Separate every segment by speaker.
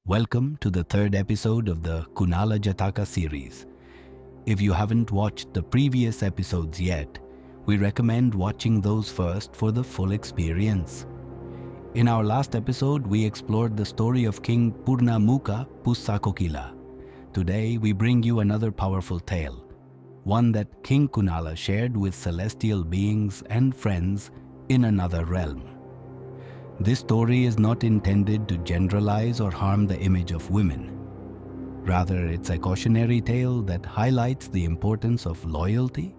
Speaker 1: Welcome to the third episode of the Kunala Jataka series. If you haven't watched the previous episodes yet, we recommend watching those first for the full experience. In our last episode, we explored the story of King Purnamuka Pussakokila. Today, we bring you another powerful tale, one that King Kunala shared with celestial beings and friends in another realm. This story is not intended to generalize or harm the image of women. Rather, it's a cautionary tale that highlights the importance of loyalty,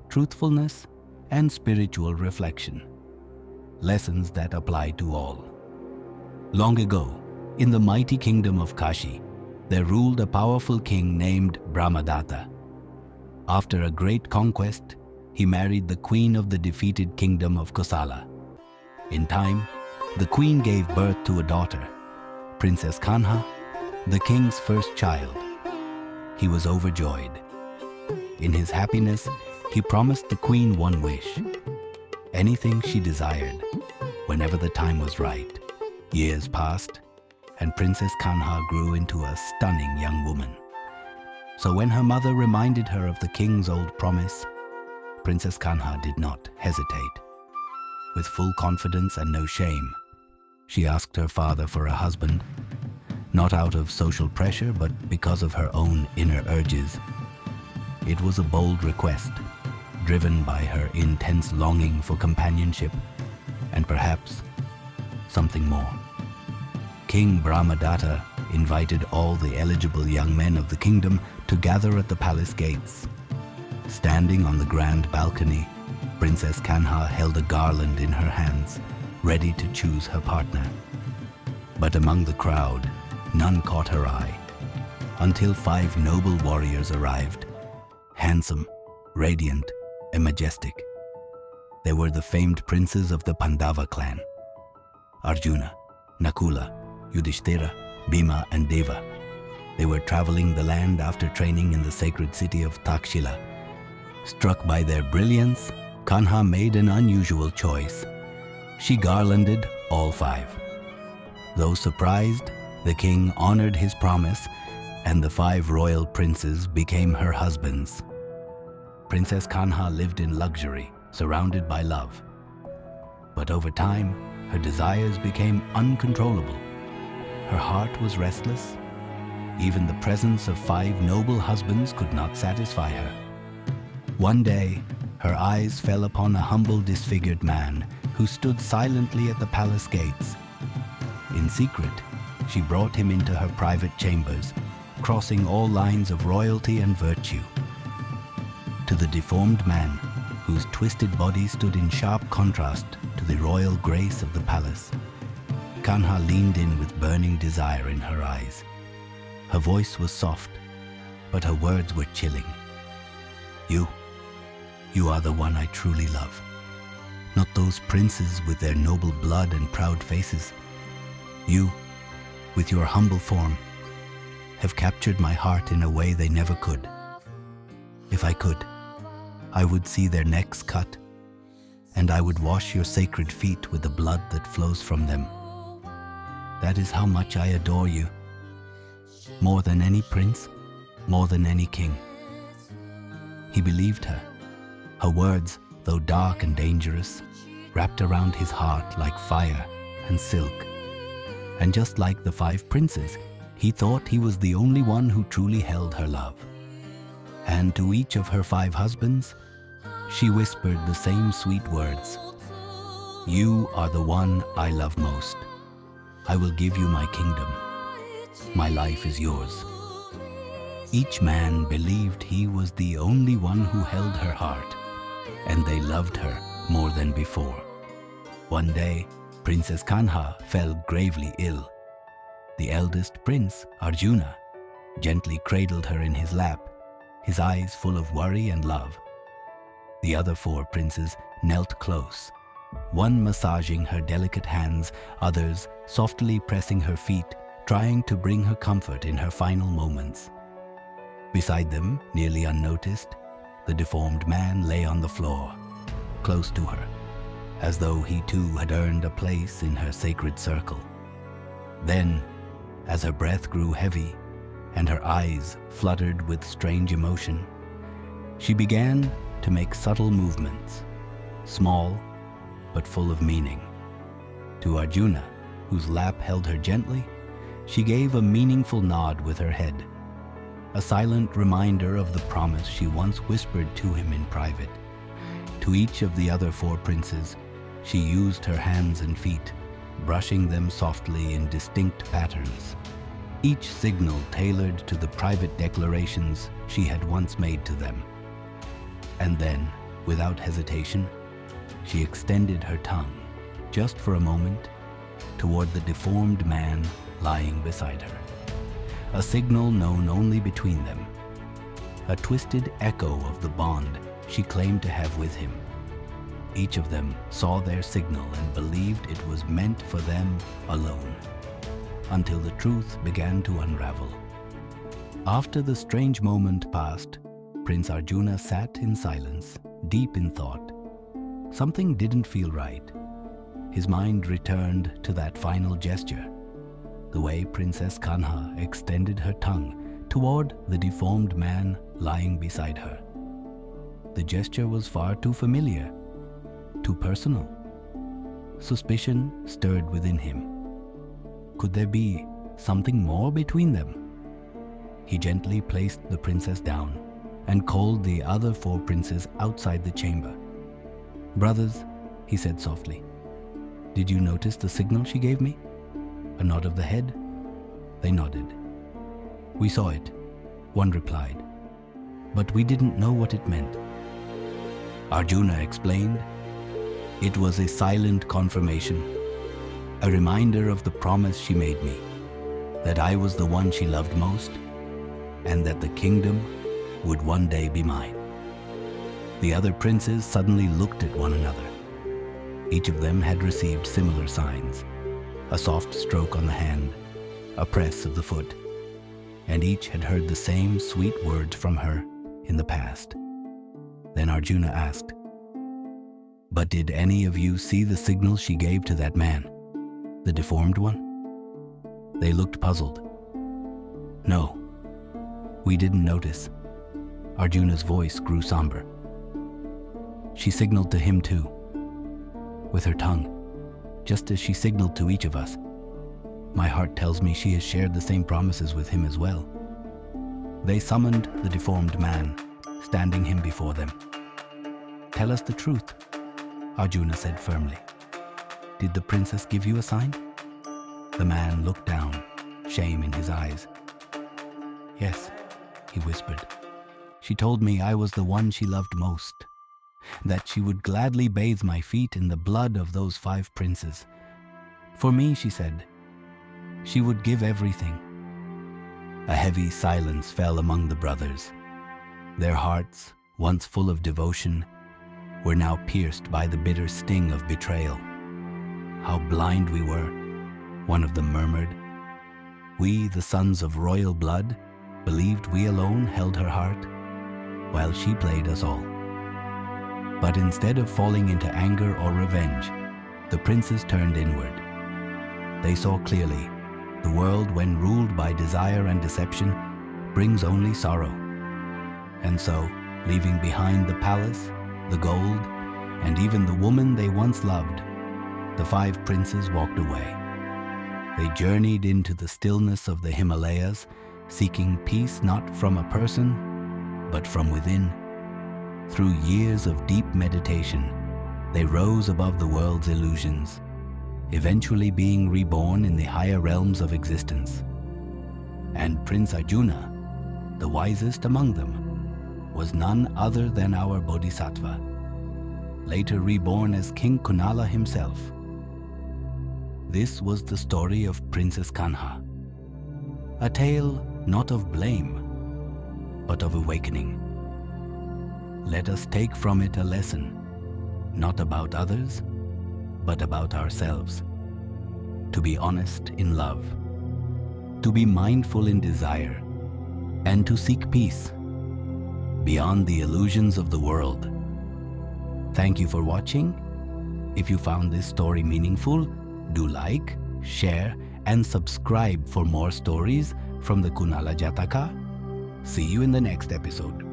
Speaker 1: truthfulness, and spiritual reflection. Lessons that apply to all. Long ago, in the mighty kingdom of Kashi, there ruled a powerful king named Brahmadatta. After a great conquest, he married the queen of the defeated kingdom of Kosala. In time, the queen gave birth to a daughter, Princess Kanha, the king's first child. He was overjoyed. In his happiness, he promised the queen one wish. Anything she desired, whenever the time was right. Years passed, and Princess Kanha grew into a stunning young woman. So when her mother reminded her of the king's old promise, Princess Kanha did not hesitate. With full confidence and no shame, she asked her father for a husband, not out of social pressure, but because of her own inner urges. It was a bold request, driven by her intense longing for companionship and perhaps something more. King Brahmadatta invited all the eligible young men of the kingdom to gather at the palace gates. Standing on the grand balcony, Princess Kanha held a garland in her hands, ready to choose her partner. But among the crowd, none caught her eye, until 5 noble warriors arrived, handsome, radiant, and majestic. They were the famed princes of the Pandava clan: Arjuna, Nakula, Yudhishthira, Bhima, and Deva. They were traveling the land after training in the sacred city of Takshila. Struck by their brilliance, Kanha made an unusual choice. She garlanded all 5. Though surprised, the king honored his promise, and the 5 royal princes became her husbands. Princess Kanha lived in luxury, surrounded by love. But over time, her desires became uncontrollable. Her heart was restless. Even the presence of 5 noble husbands could not satisfy her. One day, her eyes fell upon a humble, disfigured man who stood silently at the palace gates. In secret, she brought him into her private chambers, crossing all lines of royalty and virtue. To the deformed man, whose twisted body stood in sharp contrast to the royal grace of the palace, Kanha leaned in with burning desire in her eyes. Her voice was soft, but her words were chilling. You are the one I truly love. Not those princes with their noble blood and proud faces. You, with your humble form, have captured my heart in a way they never could. If I could, I would see their necks cut, and I would wash your sacred feet with the blood that flows from them. That is how much I adore you. More than any prince, more than any king. He believed her. Her words, though dark and dangerous, wrapped around his heart like fire and silk. And just like the 5 princes, he thought he was the only one who truly held her love. And to each of her 5 husbands, she whispered the same sweet words. You are the one I love most. I will give you my kingdom. My life is yours. Each man believed he was the only one who held her heart, and they loved her more than before. One day, Princess Kanha fell gravely ill. The eldest prince, Arjuna, gently cradled her in his lap, his eyes full of worry and love. The other 4 princes knelt close, one massaging her delicate hands, others softly pressing her feet, trying to bring her comfort in her final moments. Beside them, nearly unnoticed, the deformed man lay on the floor, close to her, as though he too had earned a place in her sacred circle. Then, as her breath grew heavy and her eyes fluttered with strange emotion, she began to make subtle movements, small but full of meaning. To Arjuna, whose lap held her gently, she gave a meaningful nod with her head, a silent reminder of the promise she once whispered to him in private. To each of the other four princes, she used her hands and feet, brushing them softly in distinct patterns, each signal tailored to the private declarations she had once made to them. And then, without hesitation, she extended her tongue, just for a moment, toward the deformed man lying beside her, a signal known only between them, a twisted echo of the bond she claimed to have with him. Each of them saw their signal and believed it was meant for them alone, until the truth began to unravel. After the strange moment passed, Prince Arjuna sat in silence, deep in thought. Something didn't feel right. His mind returned to that final gesture, the way Princess Kanha extended her tongue toward the deformed man lying beside her. The gesture was far too familiar, too personal. Suspicion stirred within him. Could there be something more between them? He gently placed the princess down and called the other four princes outside the chamber. "Brothers," he said softly, "did you notice the signal she gave me?" A nod of the head. They nodded. "We saw it," one replied, "but we didn't know what it meant." Arjuna explained, "It was a silent confirmation, a reminder of the promise she made me, that I was the one she loved most, and that the kingdom would one day be mine." The other princes suddenly looked at one another. Each of them had received similar signs, a soft stroke on the hand, a press of the foot, and each had heard the same sweet words from her in the past. Then Arjuna asked, "But did any of you see the signal she gave to that man, the deformed one?" They looked puzzled. "No, we didn't notice." Arjuna's voice grew somber. "She signaled to him too, with her tongue, just as she signaled to each of us. My heart tells me she has shared the same promises with him as well." They summoned the deformed man, standing him before them. "Tell us the truth," Arjuna said firmly. "Did the princess give you a sign?" The man looked down, shame in his eyes. "Yes," he whispered. "She told me I was the one she loved most, that she would gladly bathe my feet in the blood of those 5 princes. For me, she said, she would give everything." A heavy silence fell among the brothers. Their hearts, once full of devotion, were now pierced by the bitter sting of betrayal. "How blind we were," one of them murmured. "We, the sons of royal blood, believed we alone held her heart, while she played us all." But instead of falling into anger or revenge, the princes turned inward. They saw clearly, the world, when ruled by desire and deception, brings only sorrow. And so, leaving behind the palace, the gold, and even the woman they once loved, the 5 princes walked away. They journeyed into the stillness of the Himalayas, seeking peace not from a person, but from within. Through years of deep meditation, they rose above the world's illusions, eventually being reborn in the higher realms of existence. And Prince Arjuna, the wisest among them, was none other than our Bodhisattva, later reborn as King Kunala himself. This was the story of Princess Kanha, a tale not of blame, but of awakening. Let us take from it a lesson, not about others, but about ourselves. To be honest in love, to be mindful in desire, and to seek peace beyond the illusions of the world. Thank you for watching. If you found this story meaningful, do like, share, and subscribe for more stories from the Kunala Jataka. See you in the next episode.